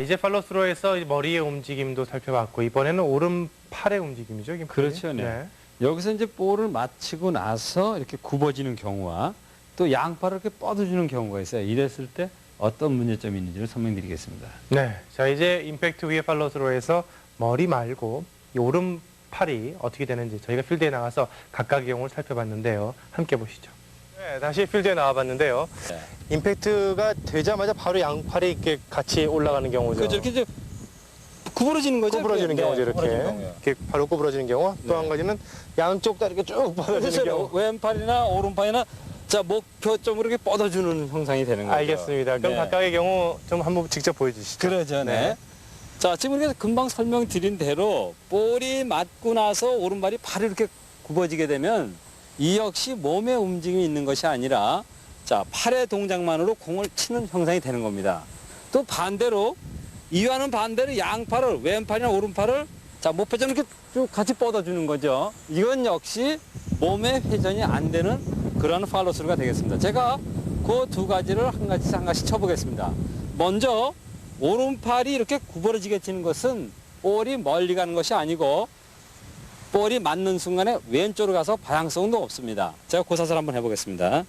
이제 팔로스로에서 머리의 움직임도 살펴봤고 이번에는 오른팔의 움직임이죠. 그렇죠. 네. 여기서 이제 볼을 맞히고 나서 이렇게 굽어지는 경우와 또 양팔을 이렇게 뻗어주는 경우가 있어요. 이랬을 때 어떤 문제점이 있는지를 설명드리겠습니다. 네. 자, 이제 임팩트 위에 팔로스로에서 머리 말고 이 오른팔이 어떻게 되는지 저희가 필드에 나가서 각각의 경우를 살펴봤는데요. 함께 보시죠. 네, 다시 필드에 나와봤는데요. 네. 임팩트가 되자마자 바로 양팔이 이렇게 같이 올라가는 경우죠. 그렇죠. 이렇게 이제 구부러지는 거죠. 구부러지는 네, 경우죠. 구부러지는 경우요. 이렇게 바로 구부러지는 경우. 또 한 네. 가지는 양쪽 다 이렇게 쭉 뻗어지는 그렇죠. 경우. 왼팔이나 오른팔이나 자 목표점으로 이렇게 뻗어주는 형상이 되는 거죠. 알겠습니다. 그럼 네. 각각의 경우 좀 한번 직접 보여주시죠. 그러죠. 네. 자, 지금 이렇게 금방 설명드린 대로 볼이 맞고 나서 오른발이 바로 이렇게 굽어지게 되면 이 역시 몸의 움직임이 있는 것이 아니라 자, 팔의 동작만으로 공을 치는 형상이 되는 겁니다. 또 반대로 이와는 반대로 양팔을 왼팔이나 오른팔을 자, 목표점 이렇게 쭉 같이 뻗어주는 거죠. 이건 역시 몸의 회전이 안 되는 그런 팔로스루가 되겠습니다. 제가 그 두 가지를 한 가지씩 쳐보겠습니다. 먼저 오른팔이 이렇게 구부러지게 치는 것은 볼이 멀리 가는 것이 아니고 볼이 맞는 순간에 왼쪽으로 가서 방향성도 없습니다. 제가 그 사슬 한번 해보겠습니다.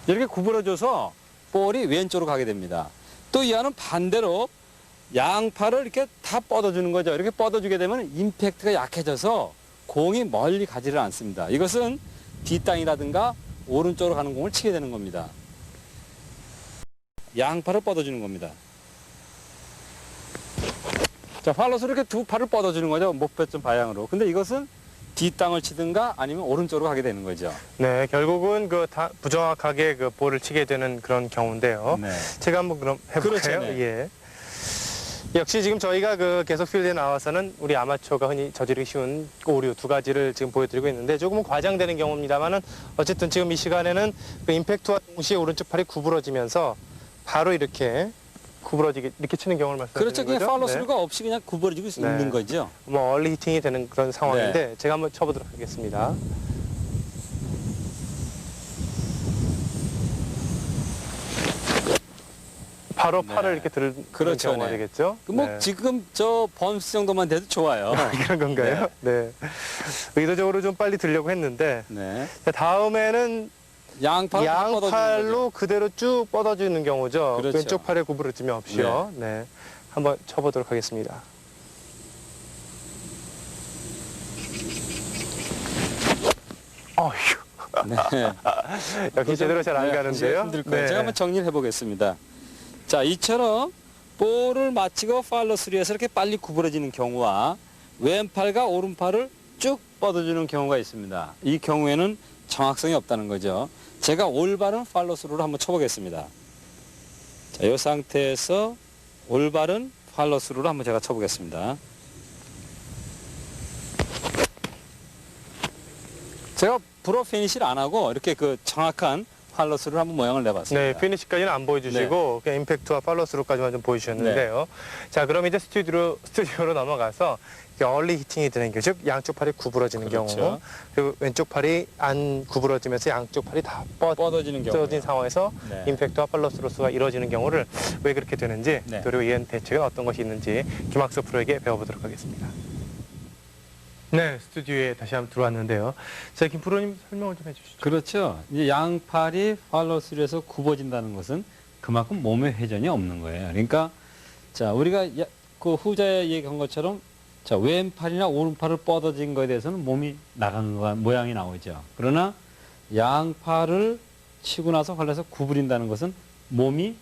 이렇게 구부러져서 볼이 왼쪽으로 가게 됩니다. 또 이와는 반대로 양팔을 이렇게 다 뻗어주는 거죠. 이렇게 뻗어주게 되면 임팩트가 약해져서 공이 멀리 가지를 않습니다. 이것은 뒷땅이라든가 오른쪽으로 가는 공을 치게 되는 겁니다. 양팔을 뻗어주는 겁니다. 자, 팔로스로 이렇게 두 팔을 뻗어주는 거죠. 목표점 방향으로. 근데 이것은 뒷땅을 치든가 아니면 오른쪽으로 가게 되는 거죠. 네, 결국은 부정확하게 그 볼을 치게 되는 그런 경우인데요. 네. 제가 한번 그럼 해볼까요? 그렇죠, 네. 예. 역시 지금 저희가 그 계속 필드에 나와서는 우리 아마추어가 흔히 저지르기 쉬운 오류 두 가지를 지금 보여드리고 있는데 조금은 과장되는 경우입니다만은 어쨌든 지금 이 시간에는 그 임팩트와 동시에 오른쪽 팔이 구부러지면서 바로 이렇게 구부러지게 이렇게 치는 경우를 말씀드리는 그렇죠. 거죠. 그냥 팔로스루가 없이 그냥 구부러지고 네. 있는 거죠. 뭐 얼리 히팅이 되는 그런 상황인데 제가 한번 쳐보도록 하겠습니다. 바로 네. 팔을 이렇게 들는 그렇죠, 경우가 네. 되겠죠. 뭐 네. 지금 저 범수 정도만 돼도 좋아요. 그런 건가요? 네. 의도적으로 좀 빨리 들려고 했는데 네. 자, 다음에는 양팔로 그대로 쭉 뻗어주는 경우죠. 그렇죠. 왼쪽 팔에 구부러짐이 없이요. 네. 한번 쳐보도록 하겠습니다. 어휴. 네. 역시 제대로 잘 안 가는데요. 힘들 거예요. 제가 한번 정리를 해보겠습니다. 자, 이처럼 볼을 맞히고 팔로스루에서 이렇게 빨리 구부러지는 경우와 왼팔과 오른팔을 쭉 뻗어주는 경우가 있습니다. 이 경우에는 정확성이 없다는 거죠. 제가 올바른 팔로스루를 한번 쳐보겠습니다. 자, 이 상태에서 올바른 팔로스루를 한번 제가 쳐보겠습니다. 제가 브로 피니시를 안 하고 이렇게 그 정확한 팔로스루를 한번 모양을 내봤습니다. 네, 피니시까지는 안 보여주시고 그냥 임팩트와 팔로스루까지만 좀 보여주셨는데요. 자, 그럼 이제 스튜디오로 넘어가서 얼리 히팅이 되는 경우, 즉 양쪽 팔이 구부러지는 그렇죠. 경우, 그리고 왼쪽 팔이 안 구부러지면서 양쪽 팔이 다 뻗어지는 경우. 뻗어진 상황에서 네. 임팩트와 팔로스루가 이루어지는 경우를 왜 그렇게 되는지, 네. 그리고 이에 대책은 어떤 것이 있는지 김학수 프로에게 배워보도록 하겠습니다. 네, 스튜디오에 다시 한번 들어왔는데요. 자, 김 프로님 설명을 좀 해주시죠. 그렇죠. 이제 양팔이 팔로스루에서 굽어진다는 것은 그만큼 몸의 회전이 없는 거예요. 그러니까 자, 우리가 그 후자에 얘기한 것처럼 자, 왼팔이나 오른팔을 뻗어진 거에 대해서는 몸이 나간 거 모양이 나오죠. 그러나 양팔을 치고 나서 활려서 구부린다는 것은 몸이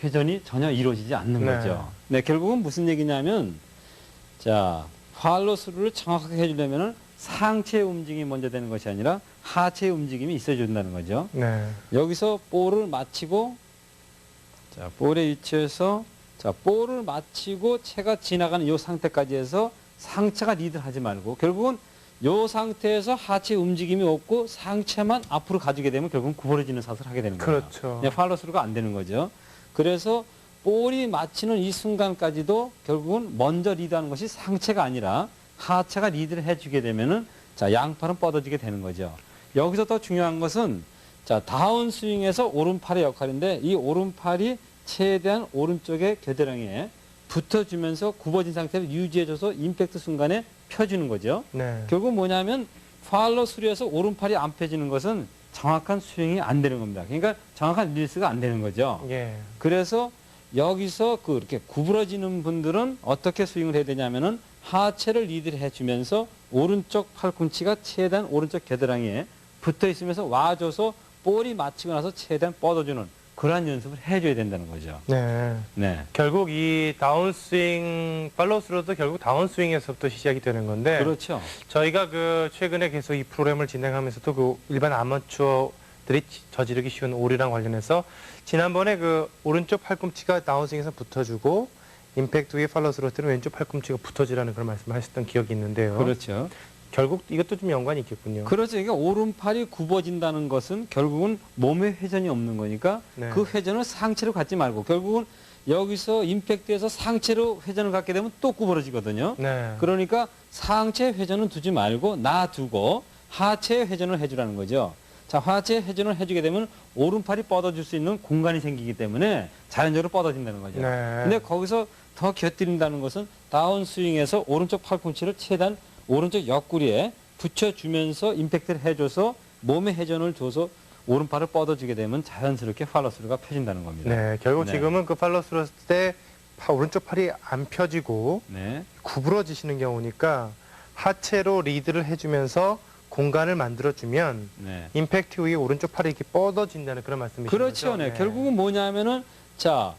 회전이 전혀 이루어지지 않는 네. 거죠. 네, 결국은 무슨 얘기냐면 자, 팔로스루를 정확하게 해주려면 상체의 움직임이 먼저 되는 것이 아니라 하체의 움직임이 있어준다는 거죠. 네. 여기서 볼을 맞히고 자, 볼의 위치에서 자, 볼을 맞히고 채가 지나가는 이 상태까지 해서 상체가 리드를 하지 말고 결국은 이 상태에서 하체 움직임이 없고 상체만 앞으로 가지게 되면 결국은 구부러지는 샷을 하게 되는 거예요. 그렇죠. 네, 팔로스루가 안 되는 거죠. 그래서 볼이 맞히는 이 순간까지도 결국은 먼저 리드하는 것이 상체가 아니라 하체가 리드를 해주게 되면은 자, 양팔은 뻗어지게 되는 거죠. 여기서 더 중요한 것은 자, 다운 스윙에서 오른팔의 역할인데 이 오른팔이 최대한 오른쪽의 겨드랑이에 붙어주면서 굽어진 상태를 유지해줘서 임팩트 순간에 펴주는 거죠. 네. 결국 뭐냐면 팔로 스루에서 오른팔이 안 펴지는 것은 정확한 스윙이 안 되는 겁니다. 그러니까 정확한 릴리스가 안 되는 거죠. 예. 그래서 여기서 그 이렇게 구부러지는 분들은 어떻게 스윙을 해야 되냐면은 하체를 리드를 해주면서 오른쪽 팔꿈치가 최대한 오른쪽 겨드랑이에 붙어 있으면서 와줘서 볼이 맞히고 나서 최대한 뻗어주는 그러한 연습을 해줘야 된다는 거죠. 네. 네. 결국 이 다운스윙, 팔로우스로도 결국 다운스윙에서부터 시작이 되는 건데. 그렇죠. 저희가 그 최근에 계속 이 프로그램을 진행하면서도 그 일반 아마추어들이 저지르기 쉬운 오류랑 관련해서 지난번에 그 오른쪽 팔꿈치가 다운스윙에서 붙어주고 임팩트 위에 팔로우스로 때는 왼쪽 팔꿈치가 붙어지라는 그런 말씀을 하셨던 기억이 있는데요. 그렇죠. 결국 이것도 좀 연관이 있겠군요. 그렇죠. 그러니까 오른팔이 굽어진다는 것은 결국은 몸에 회전이 없는 거니까 네. 그 회전을 상체로 갖지 말고 결국은 여기서 임팩트에서 상체로 회전을 갖게 되면 또 구부러지거든요. 네. 그러니까 상체 회전은 두지 말고 놔두고 하체 회전을 해주라는 거죠. 자, 하체 회전을 해주게 되면 오른팔이 뻗어줄 수 있는 공간이 생기기 때문에 자연적으로 뻗어진다는 거죠. 네. 근데 거기서 더 곁들인다는 것은 다운 스윙에서 오른쪽 팔꿈치를 최대한 오른쪽 옆구리에 붙여주면서 임팩트를 해줘서 몸에 회전을 줘서 오른팔을 뻗어주게 되면 자연스럽게 팔로스루가 펴진다는 겁니다. 네. 결국 네. 지금은 그 팔로우스로 때 오른쪽 팔이 안 펴지고 네. 구부러지시는 경우니까 하체로 리드를 해주면서 공간을 만들어주면 네. 임팩트 후에 오른쪽 팔이 이렇게 뻗어진다는 그런 말씀이시죠? 그렇죠. 네. 결국은 뭐냐면은 자,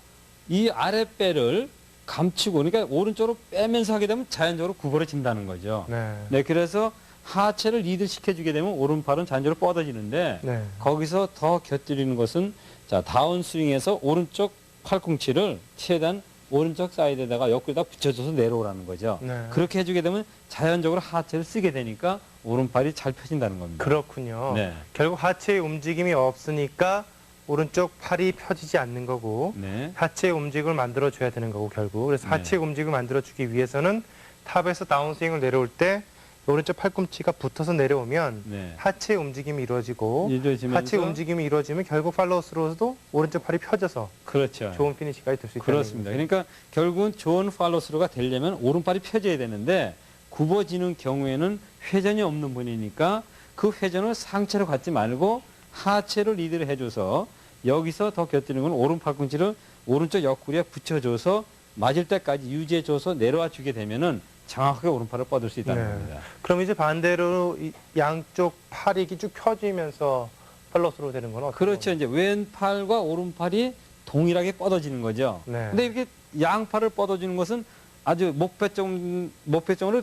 이 아랫배를 감추고 그러니까 오른쪽으로 빼면서 하게 되면 자연적으로 구부러진다는 거죠. 네. 네. 그래서 하체를 리드 시켜주게 되면 오른팔은 자연적으로 뻗어지는데 네. 거기서 더 곁들이는 것은 자, 다운 스윙에서 오른쪽 팔꿈치를 최대한 오른쪽 사이드에다가 옆구리에다 붙여줘서 내려오라는 거죠. 네. 그렇게 해주게 되면 자연적으로 하체를 쓰게 되니까 오른팔이 잘 펴진다는 겁니다. 그렇군요. 네. 결국 하체의 움직임이 없으니까 오른쪽 팔이 펴지지 않는 거고 네. 하체의 움직임을 만들어줘야 되는 거고 결국. 그래서 네. 하체의 움직임을 만들어주기 위해서는 탑에서 다운스윙을 내려올 때 오른쪽 팔꿈치가 붙어서 내려오면 네. 하체의 움직임이 이루어지고 이루어지면서 하체의 움직임이 이루어지면 결국 팔로우스로도 오른쪽 팔이 펴져서 그렇죠. 좋은 피니시까지 될 수 있다는 그렇습니다. 그러니까 결국은 좋은 팔로스루가 되려면 오른팔이 펴져야 되는데 굽어지는 경우에는 회전이 없는 분이니까 그 회전을 상체로 갖지 말고 하체로 리드를 해줘서 여기서 더 곁들이는 건 오른 팔꿈치를 오른쪽 옆구리에 붙여줘서 맞을 때까지 유지해줘서 내려와 주게 되면은 정확하게 오른팔을 뻗을 수 있다는 네. 겁니다. 그럼 이제 반대로 이 양쪽 팔이 이렇게 쭉 펴지면서 팔로스로 되는 건 어떻게? 그렇죠. 이제 왼팔과 오른팔이 동일하게 뻗어지는 거죠. 네. 근데 이렇게 양팔을 뻗어주는 것은 아주 목표점으로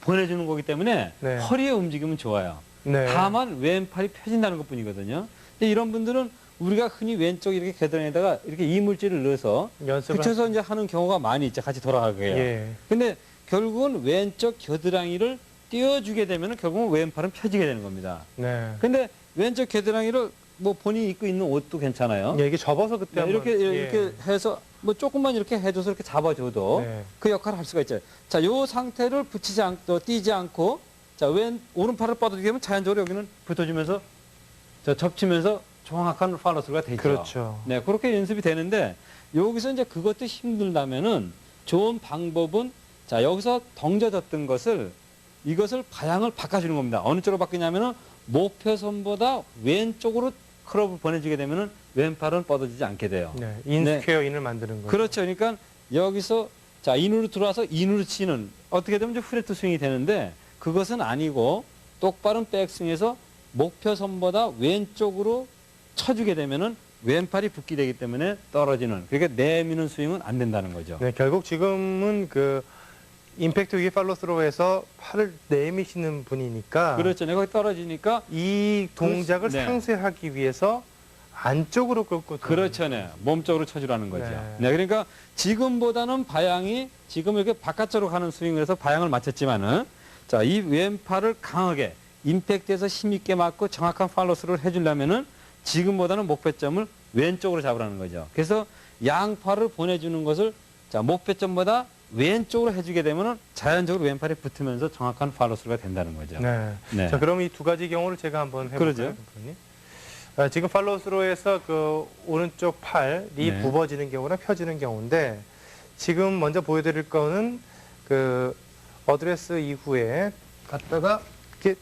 보내주는 거기 때문에 네. 허리의 움직임은 좋아요. 네. 다만 왼팔이 펴진다는 것 뿐이거든요. 근데 이런 분들은 우리가 흔히 왼쪽 이렇게 겨드랑이에다가 이렇게 이물질을 넣어서 연습을 붙여서 이제 하는 경우가 많이 있죠. 같이 돌아가게 해요. 예. 근데 결국은 왼쪽 겨드랑이를 띄워주게 되면 결국은 왼팔은 펴지게 되는 겁니다. 네. 근데 왼쪽 겨드랑이를 뭐 본인이 입고 있는 옷도 괜찮아요. 예, 이게 접어서 그때 네, 한번 이렇게 해서 뭐 조금만 이렇게 해줘서 이렇게 잡아줘도 네. 그 역할을 할 수가 있죠. 자, 요 상태를 붙이지 않고 띄지 않고 자, 오른팔을 뻗어주게 되면 자연적으로 여기는 붙어주면서 자, 접치면서 정확한 팔로스루가 되죠. 그렇죠. 네, 그렇게 연습이 되는데 여기서 이제 그것도 힘들다면은 좋은 방법은 자, 여기서 덩져졌던 것을 이것을 방향을 바꿔주는 겁니다. 어느 쪽으로 바뀌냐면은 목표선보다 왼쪽으로 클럽을 보내주게 되면은 왼팔은 뻗어지지 않게 돼요. 네. 인스퀘어 인을 만드는 거죠. 그렇죠. 그러니까 여기서 자, 인으로 들어와서 인으로 치는 어떻게 되면 이제 프레트 스윙이 되는데 그것은 아니고 똑바른 백스윙에서 목표선보다 왼쪽으로 쳐주게 되면은 왼팔이 붙게 되기 때문에 떨어지는 그러니까 내미는 스윙은 안 된다는 거죠. 네, 결국 지금은 그 임팩트 위에 팔로스로에서 팔을 내미시는 분이니까 그렇죠. 내가 거기 떨어지니까 이 동작을 네. 상쇄하기 위해서 안쪽으로 끌고 그렇죠. 네. 몸쪽으로 쳐주라는 거죠. 네. 네. 그러니까 지금보다는 방향이 지금 이렇게 바깥쪽으로 가는 스윙을 해서 방향을 맞췄지만은 자, 이 왼팔을 강하게 임팩트에서 힘있게 맞고 정확한 팔로스를 해주려면은 지금보다는 목표점을 왼쪽으로 잡으라는 거죠. 그래서 양팔을 보내주는 것을 자, 목표점보다 왼쪽으로 해주게 되면은 자연적으로 왼팔에 붙으면서 정확한 팔로스가 된다는 거죠. 네. 네. 자, 그럼 이 두 가지 경우를 제가 한번 해볼까요? 그러죠. 대표님? 지금 팔로우스로에서 그 오른쪽 팔이 네. 굽어지는 경우나 펴지는 경우인데 지금 먼저 보여드릴 거는 그 어드레스 이후에 갔다가 이렇게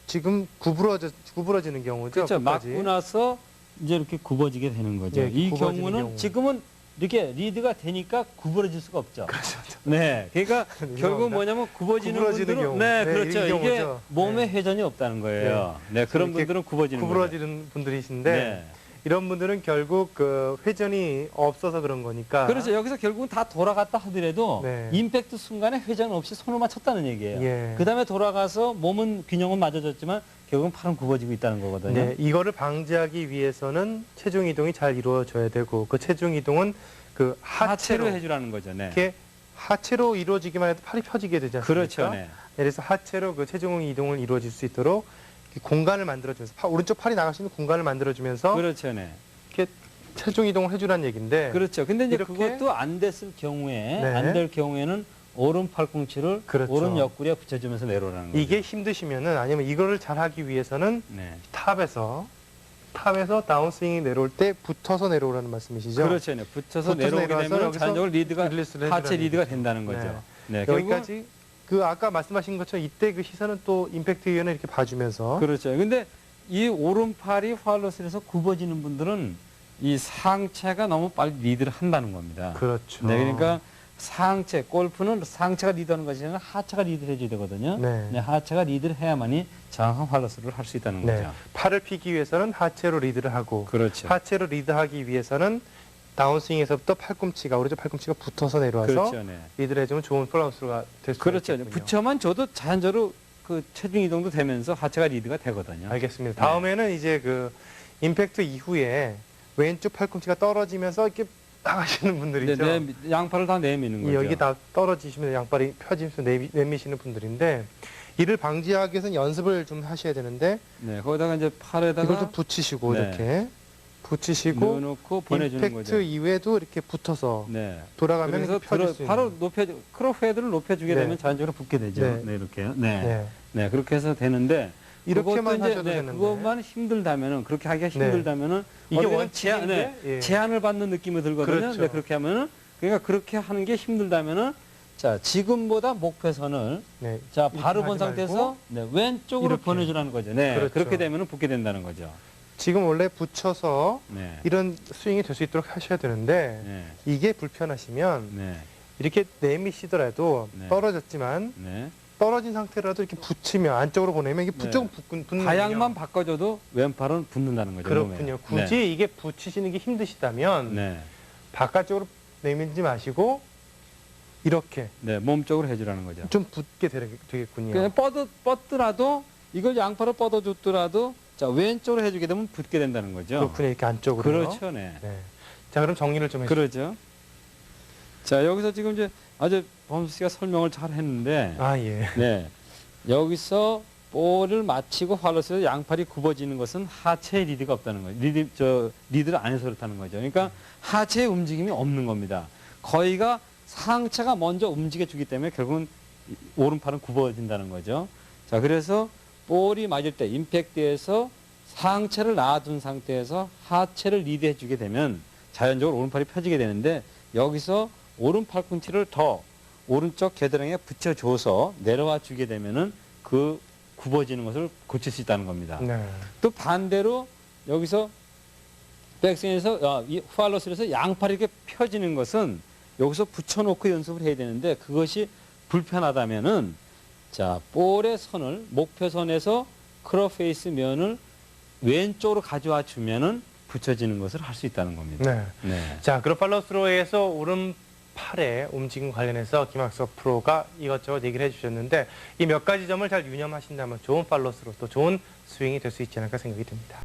지금 구부러지는 경우죠. 그렇죠. 끝까지. 맞고 나서 이제 이렇게 굽어지게 되는 거죠. 예, 이 굽어지는 경우는 경우. 지금은 이렇게 리드가 되니까 구부러질 수가 없죠. 그렇죠. 네, 그러니까 결국 뭐냐면 구부러지는 경우. 네, 네, 그렇죠. 이 이게 경우죠. 몸에 네. 회전이 없다는 거예요. 네, 그런 이렇게 분들은 구부러지는 거예요. 구부러지는 분들이신데 네. 이런 분들은 결국 그 회전이 없어서 그런 거니까. 그렇죠. 여기서 결국은 다 돌아갔다 하더라도 네. 임팩트 순간에 회전 없이 손을만 쳤다는 얘기예요. 예. 그 다음에 돌아가서 몸은 균형은 맞아졌지만 결국은 팔은 굽어지고 있다는 거거든요. 네, 이거를 방지하기 위해서는 체중 이동이 잘 이루어져야 되고 그 체중 이동은 그 하체로 하체로 해주라는 거죠. 네. 이렇게 하체로 이루어지기만 해도 팔이 펴지게 되지 않습니까? 그렇죠. 네. 그래서 하체로 그 체중 이동을 이루어질 수 있도록 이렇게 공간을 만들어주면서 오른쪽 팔이 나갈 수 있는 공간을 만들어주면서 그렇죠. 네. 이렇게 체중 이동을 해주라는 얘기인데 그렇죠. 근데 이제 이렇게- 그것도 안 됐을 경우에, 네. 안 될 경우에는 오른 팔꿈치를 그렇죠. 오른 옆구리에 붙여주면서 내려오라는 거죠. 이게 힘드시면은 아니면 이거를 잘 하기 위해서는 네. 탑에서 다운스윙이 내려올 때 붙어서 내려오라는 말씀이시죠? 그렇죠. 네. 붙여서 붙어서 내려오게 내려와서 되면 여기서 자연적으로 리드가 릴리스를 하체 해주라는 리드가 얘기죠. 된다는 거죠. 네. 여기까지 그 아까 말씀하신 것처럼 이때 그 시선은 또 임팩트 위원회 이렇게 봐주면서 그렇죠. 근데 이 오른팔이 활로스에서 굽어지는 분들은 이 상체가 너무 빨리 리드를 한다는 겁니다. 그렇죠. 네, 그러니까 상체, 골프는 상체가 리드하는 것이 아니라 하체가 리드를 해줘야 되거든요. 네. 하체가 리드를 해야만이 정확한 활로스를 할 수 있다는 네. 거죠. 팔을 피기 위해서는 하체로 리드를 하고 그렇죠. 하체로 리드하기 위해서는 다운스윙에서부터 팔꿈치가 오른쪽 팔꿈치가 붙어서 내려와서 그렇죠. 네. 리드를 해주면 좋은 플라우스가 될 수 그렇죠. 있겠군요. 붙여만 줘도 자연적으로 그 체중 이동도 되면서 하체가 리드가 되거든요. 알겠습니다. 네. 다음에는 이제 그 임팩트 이후에 왼쪽 팔꿈치가 떨어지면서 이렇게 나가시는 분들이죠. 양팔을 다 내미는 거죠. 여기 다 떨어지시면 양발이 펴지면서 내미시는 분들인데 이를 방지하기 위해서는 연습을 좀 하셔야 되는데 네, 거기다가 이제 팔에다가 이걸 좀 붙이시고 네. 이렇게 붙이시고 넣어놓고 보내주는 임팩트 거죠. 이후에도 이렇게 붙어서 네. 돌아가면 그래서 이렇게 펴질 수 있는. 바로 크롭 헤드를 높여주게 네. 되면 자연적으로 붙게 되죠. 네. 네, 이렇게요. 네. 네. 네, 그렇게 해서 되는데 이렇게만 그것도 이제, 하셔도 되는데. 그것만 힘들다면은 그렇게 하기가 힘들다면은 이게 어디가 원칙인데, 예. 제한을 받는 느낌이 들거든요. 그렇죠. 네, 그렇게 하면은 그러니까 그렇게 하는 게 힘들다면은 자 지금보다 목표선을 네. 자 이렇게 바로 하지 본 상태에서 말고 네, 왼쪽으로 이렇게. 보내주라는 거죠. 네, 그렇죠. 그렇게 되면은 붙게 된다는 거죠. 지금 원래 붙여서 네, 이런 스윙이 될 수 있도록 하셔야 되는데 네, 이게 불편하시면 네, 이렇게 내미시더라도 네. 떨어졌지만 네. 떨어진 상태라도 이렇게 붙이면 안쪽으로 보내면 이게 붙는 방향만 바꿔줘도 왼팔은 붙는다는 거죠. 그렇군요. 몸에. 굳이 이게 붙이시는 게 힘드시다면 네, 바깥쪽으로 내밀지 마시고 이렇게 네, 몸 쪽으로 해주라는 거죠. 좀 붙게 되겠군요. 그냥 뻗더라도 이걸 양팔을 뻗어줬더라도 자 왼쪽으로 해주게 되면 붙게 된다는 거죠. 그렇군요. 이렇게 안쪽으로. 그렇죠, 네. 네. 자, 그럼 정리를 좀 해주세요. 그러죠. 자 여기서 지금 이제 아주 범수 씨가 설명을 잘 했는데, 아, 예. 네 여기서 볼을 맞히고 활로스에서 양팔이 굽어지는 것은 하체의 리드가 없다는 거죠. 리드를 안 해서 그렇다는 거죠. 그러니까 하체의 움직임이 없는 겁니다. 거의가 상체가 먼저 움직여주기 때문에 결국은 오른팔은 굽어진다는 거죠. 자, 그래서 볼이 맞을 때 임팩트에서 상체를 놔둔 상태에서 하체를 리드해주게 되면 자연적으로 오른팔이 펴지게 되는데 여기서 오른 팔꿈치를 더 오른쪽 겨드랑이에 붙여줘서 내려와 주게 되면은 그 굽어지는 것을 고칠 수 있다는 겁니다. 네. 또 반대로 여기서 백스윙에서 이 후알로스에서 양팔이 이렇게 펴지는 것은 여기서 붙여놓고 연습을 해야 되는데 그것이 불편하다면은 자 볼의 선을 목표선에서 크롭 페이스 면을 왼쪽으로 가져와 주면은 붙여지는 것을 할 수 있다는 겁니다. 네. 네. 자, 그룹팔로스로에서 오른팔의 움직임 관련해서 김학석 프로가 이것저것 얘기를 해주셨는데 이 몇 가지 점을 잘 유념하신다면 좋은 팔로스로 또 좋은 스윙이 될 수 있지 않을까 생각이 듭니다.